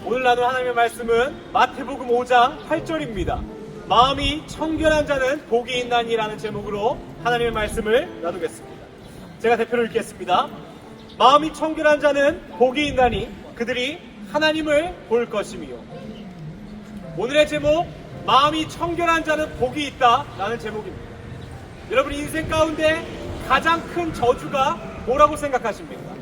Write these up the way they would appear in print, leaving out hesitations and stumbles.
오늘 나눌 하나님의 말씀은 마태복음 5장 8절입니다. 마음이 청결한 자는 복이 있나니라는 제목으로 하나님의 말씀을 나누겠습니다. 제가 대표로 읽겠습니다. 마음이 청결한 자는 복이 있나니 그들이 하나님을 볼 것이며. 오늘의 제목, 마음이 청결한 자는 복이 있다라는 제목입니다. 여러분, 인생 가운데 가장 큰 저주가 뭐라고 생각하십니까?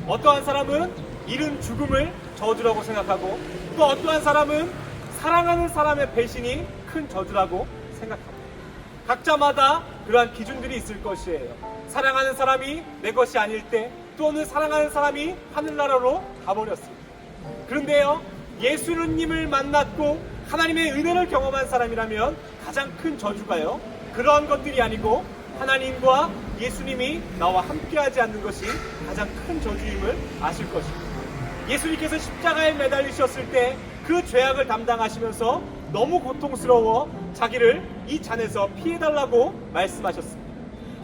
어떠한 사람은 이른 죽음을 저주라고 생각하고, 또 어떠한 사람은 사랑하는 사람의 배신이 큰 저주라고 생각합니다. 각자마다 그러한 기준들이 있을 것이에요. 사랑하는 사람이 내 것이 아닐 때, 또는 사랑하는 사람이 하늘나라로 가버렸습니다. 그런데요, 예수님을 만났고 하나님의 은혜를 경험한 사람이라면 가장 큰 저주가요, 그러한 것들이 아니고 하나님과 예수님이 나와 함께하지 않는 것이 가장 큰 저주임을 아실 것입니다. 예수님께서 십자가에 매달리셨을 때 그 죄악을 담당하시면서 너무 고통스러워 자기를 이 잔에서 피해달라고 말씀하셨습니다.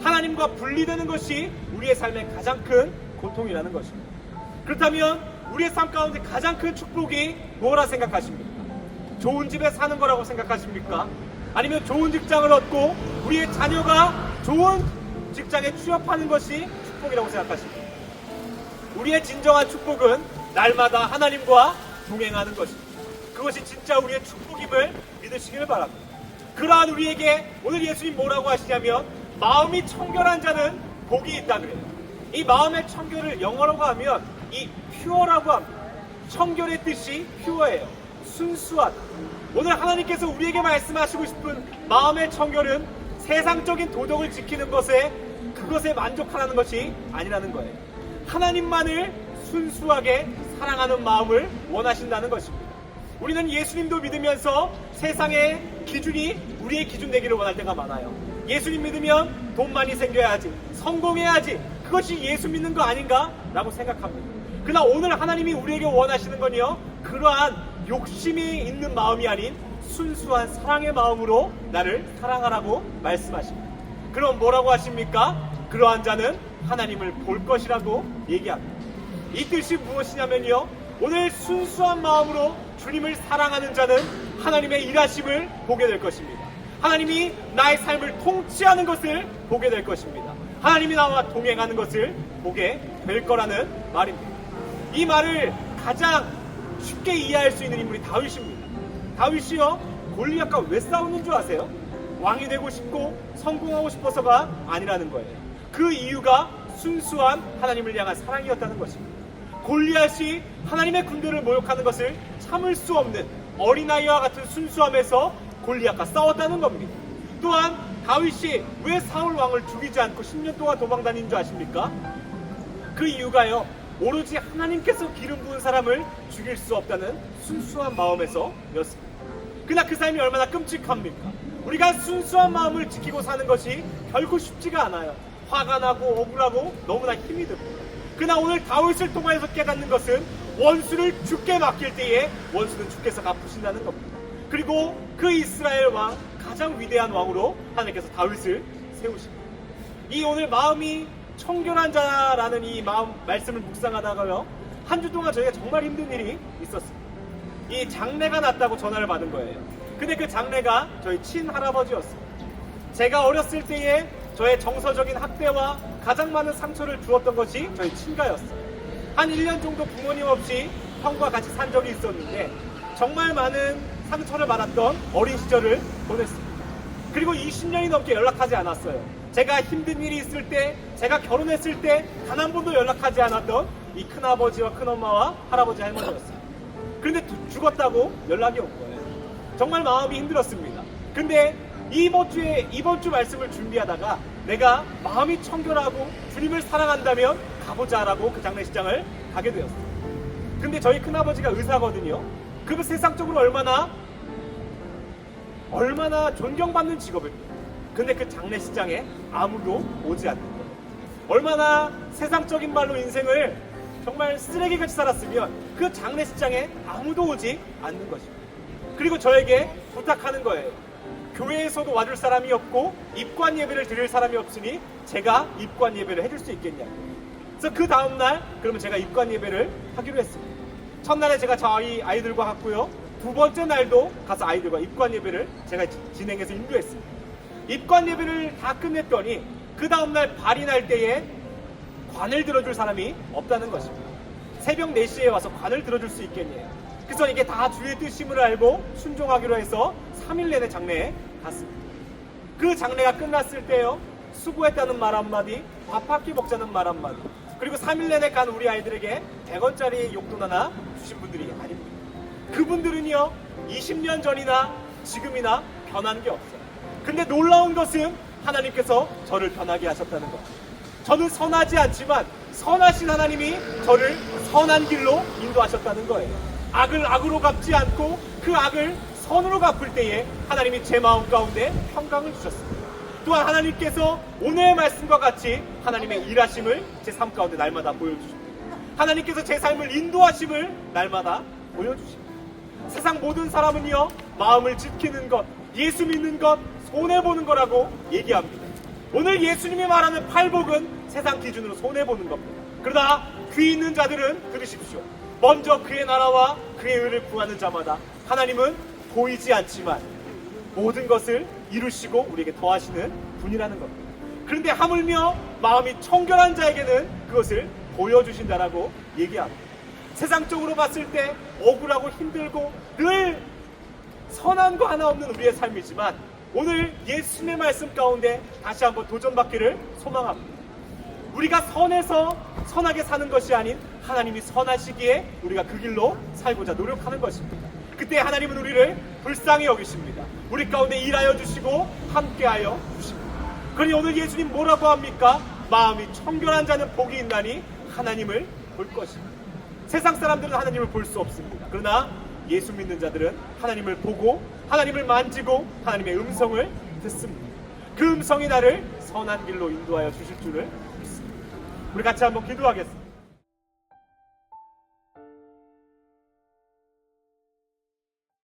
하나님과 분리되는 것이 우리의 삶의 가장 큰 고통이라는 것입니다. 그렇다면 우리의 삶 가운데 가장 큰 축복이 뭐라 생각하십니까? 좋은 집에 사는 거라고 생각하십니까? 아니면 좋은 직장을 얻고 우리의 자녀가 좋은 직장에 취업하는 것이 축복이라고 생각하십니까? 우리의 진정한 축복은 날마다 하나님과 동행하는 것입니다. 그것이 진짜 우리의 축복임을 믿으시기를 바랍니다. 그러한 우리에게 오늘 예수님 뭐라고 하시냐면, 마음이 청결한 자는 복이 있다 그래요. 이 마음의 청결을 영어로 하면 이 퓨어라고 합니다. 청결의 뜻이 퓨어예요. 순수하다. 오늘 하나님께서 우리에게 말씀하시고 싶은 마음의 청결은 세상적인 도덕을 지키는 그것에 만족하라는 것이 아니라는 거예요. 하나님만을 순수하게 사랑하는 마음을 원하신다는 것입니다. 우리는 예수님도 믿으면서 세상의 기준이 우리의 기준 되기를 원할 때가 많아요. 예수님 믿으면 돈 많이 생겨야지, 성공해야지, 그것이 예수 믿는 거 아닌가? 라고 생각합니다. 그러나 오늘 하나님이 우리에게 원하시는 건요, 그러한 욕심이 있는 마음이 아닌 순수한 사랑의 마음으로 나를 사랑하라고 말씀하십니다. 그럼 뭐라고 하십니까? 그러한 자는 하나님을 볼 것이라고 얘기합니다. 이 뜻이 무엇이냐면요, 오늘 순수한 마음으로 주님을 사랑하는 자는 하나님의 일하심을 보게 될 것입니다. 하나님이 나의 삶을 통치하는 것을 보게 될 것입니다. 하나님이 나와 동행하는 것을 보게 될 거라는 말입니다. 이 말을 가장 쉽게 이해할 수 있는 인물이 다윗입니다. 다윗이요, 골리앗과 왜 싸우는 줄 아세요? 왕이 되고 싶고 성공하고 싶어서가 아니라는 거예요. 그 이유가 순수한 하나님을 향한 사랑이었다는 것입니다. 골리앗이 하나님의 군대를 모욕하는 것을 참을 수 없는 어린아이와 같은 순수함에서 골리앗과 싸웠다는 겁니다. 또한 다윗이 왜 사울 왕을 죽이지 않고 10년 동안 도망다닌 줄 아십니까? 그 이유가요, 오로지 하나님께서 기름 부은 사람을 죽일 수 없다는 순수한 마음에서였습니다. 그러나 그 삶이 얼마나 끔찍합니까? 우리가 순수한 마음을 지키고 사는 것이 결코 쉽지가 않아요. 화가 나고 억울하고 너무나 힘이 듭니다. 그러나 오늘 다윗을 통해서 깨닫는 것은 원수를 죽게 맡길 때에 원수는 주께서 갚으신다는 겁니다. 그리고 그 이스라엘 왕, 가장 위대한 왕으로 하나님께서 다윗을 세우십니다. 이 오늘 마음이 청결한 자라는 이 말씀을 묵상하다가요, 한 주 동안 저희가 정말 힘든 일이 있었습니다. 이 장례가 났다고 전화를 받은 거예요. 근데 그 장례가 저희 친할아버지였습니다. 제가 어렸을 때에 저의 정서적인 학대와 가장 많은 상처를 주었던 것이 저희 친가였어요. 한 1년 정도 부모님 없이 형과 같이 산 적이 있었는데 정말 많은 상처를 받았던 어린 시절을 보냈습니다. 그리고 20년이 넘게 연락하지 않았어요. 제가 힘든 일이 있을 때, 제가 결혼했을 때 단 한 번도 연락하지 않았던 이 큰아버지와 큰엄마와 할아버지 할머니였어요. 그런데 죽었다고 연락이 온 거예요. 정말 마음이 힘들었습니다. 근데 이번 주 말씀을 준비하다가 내가 마음이 청결하고 주님을 사랑한다면 가보자라고 그 장례식장을 가게 되었어요. 근데 저희 큰아버지가 의사거든요. 그분 세상적으로 얼마나 존경받는 직업입니다. 근데 그 장례식장에 아무도 오지 않는 거예요. 얼마나 세상적인 말로 인생을 정말 쓰레기같이 살았으면 그 장례식장에 아무도 오지 않는 것입니다. 그리고 저에게 부탁하는 거예요. 교회에서도 와줄 사람이 없고 입관 예배를 드릴 사람이 없으니 제가 입관 예배를 해줄 수 있겠냐고. 그래서 그 다음날 그러면 제가 입관 예배를 하기로 했습니다. 첫날에 제가 저희 아이들과 갔고요. 두 번째 날도 가서 아이들과 입관 예배를 제가 진행해서 인도했습니다. 입관 예배를 다 끝냈더니 그 다음날 발인할 때에 관을 들어줄 사람이 없다는 것입니다. 새벽 4시에 와서 관을 들어줄 수 있겠니? 그래서 이게 다 주의 뜻임을 알고 순종하기로 해서 3일 내내 장례에 갔습니다. 그 장례가 끝났을 때요, 수고했다는 말 한마디, 밥 한 끼 먹자는 말 한마디, 그리고 3일 내내 간 우리 아이들에게 100원짜리 용돈 하나 주신 분들이 아닙니다. 그분들은요 20년 전이나 지금이나 변한 게 없어요. 근데 놀라운 것은 하나님께서 저를 변하게 하셨다는 것. 저는 선하지 않지만 선하신 하나님이 저를 선한 길로 인도하셨다는 거예요. 악을 악으로 갚지 않고 그 악을 선으로 갚을 때에 하나님이 제 마음 가운데 평강을 주셨습니다. 또한 하나님께서 오늘의 말씀과 같이 하나님의 일하심을 제 삶 가운데 날마다 보여주십니다. 하나님께서 제 삶을 인도하심을 날마다 보여주십니다. 세상 모든 사람은요 마음을 지키는 것, 예수 믿는 것, 손해보는 거라고 얘기합니다. 오늘 예수님이 말하는 팔복은 세상 기준으로 손해보는 겁니다. 그러나 귀 있는 자들은 들으십시오. 먼저 그의 나라와 그의 의를 구하는 자마다 하나님은 보이지 않지만 모든 것을 이루시고 우리에게 더하시는 분이라는 겁니다. 그런데 하물며 마음이 청결한 자에게는 그것을 보여주신다라고 얘기합니다. 세상적으로 봤을 때 억울하고 힘들고 늘 선한 거 하나 없는 우리의 삶이지만 오늘 예수님의 말씀 가운데 다시 한번 도전받기를 소망합니다. 우리가 선해서 선하게 사는 것이 아닌 하나님이 선하시기에 우리가 그 길로 살고자 노력하는 것입니다. 그때 하나님은 우리를 불쌍히 여기십니다. 우리 가운데 일하여 주시고 함께하여 주십니다. 그러니 오늘 예수님 뭐라고 합니까? 마음이 청결한 자는 복이 있나니 하나님을 볼 것입니다. 세상 사람들은 하나님을 볼 수 없습니다. 그러나 예수 믿는 자들은 하나님을 보고 하나님을 만지고 하나님의 음성을 듣습니다. 그 음성이 나를 선한 길로 인도하여 주실 줄을 믿습니다. 우리 같이 한번 기도하겠습니다.